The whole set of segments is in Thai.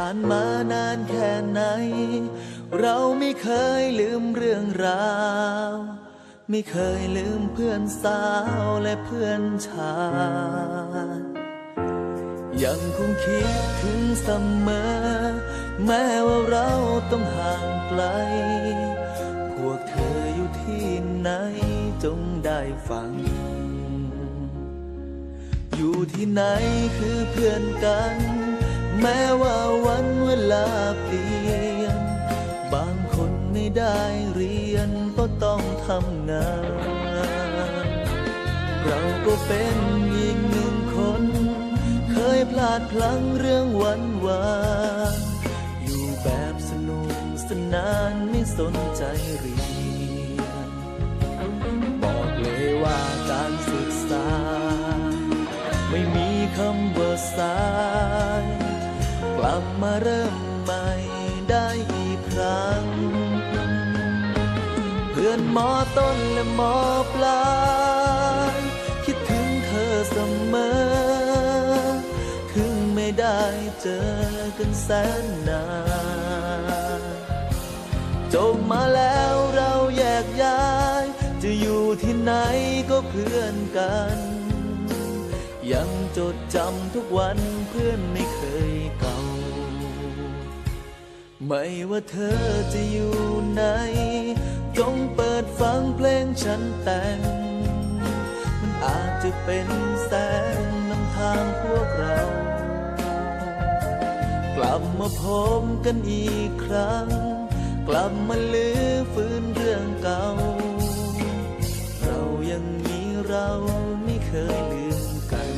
านมานานแค่ไหนเราไม่เคยลืมเรื่องราวไม่เคยลืมเพื่อนสาวและเพื่อนชายยังคงคิดถึงเสมอแม้ว่าเราต้องห่างไกลพวกเธออยู่ที่ไหนจงได้ฟังอยู่ที่ไหนคือเพื่อนกันแม้ว่าวันเวลาเปลี่ยนบางคนไม่ได้เรียนก็ต้องทำงานเราก็เป็นอีกหนึ่งคนเคยพลาดพลั้งเรื่องวันวานอยู่แบบสนุกสนานไม่สนใจเรียนบอกเลยว่าการศึกษาไม่มีคำว่าสายกลับมาเริ่มใหม่ได้อีกครั้งเพื่อนมอต้นและมอปลายคิดถึงเธอเสมอถึงไม่ได้เจอกันแสนนานจบมาแล้วเราแยกย้ายจะอยู่ที่ไหนก็เพื่อนกันยังจดจำทุกวันเพื่อนไม่เคยเก่าไม่ว่าเธอจะอยู่ไหนจงเปิดฟังเพลงฉันแต่งมันอาจจะเป็นแสงนำทางพวกเรากลับมาพบกันอีกครั้งกลับมาลื้อฟื้นเรื่องเก่าเรายังมีเราไม่เคยลืมกัน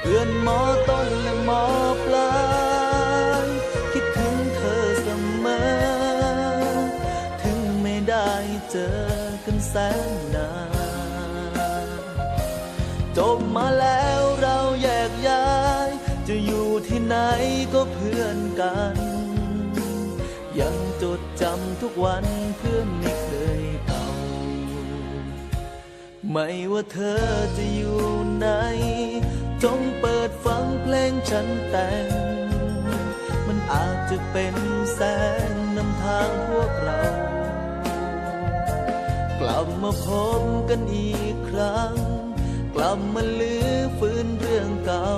เพื่อนมอต้นและมอปลายคิดถึงเธอเสมอถึงไม่ได้เจอกันแสนนานจบมาแล้วเราแยกย้ายจะอยู่ที่ไหนก็เพื่อนกันยังจดจำทุกวันเพื่อนไม่เคยเก่าไม่ว่าเธอจะอยู่ไหนจงเปิดฟังเพลงฉันแต่งมันอาจจะเป็นแสงนำทางพวกเรากลับมาพบกันอีกครั้งกลับมาลื้อฟื้นเรื่องเก่า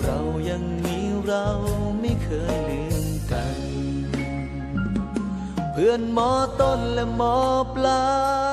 เรายังมีเราไม่เคยลืมกันเพื่อนมอต้นและมอปลาย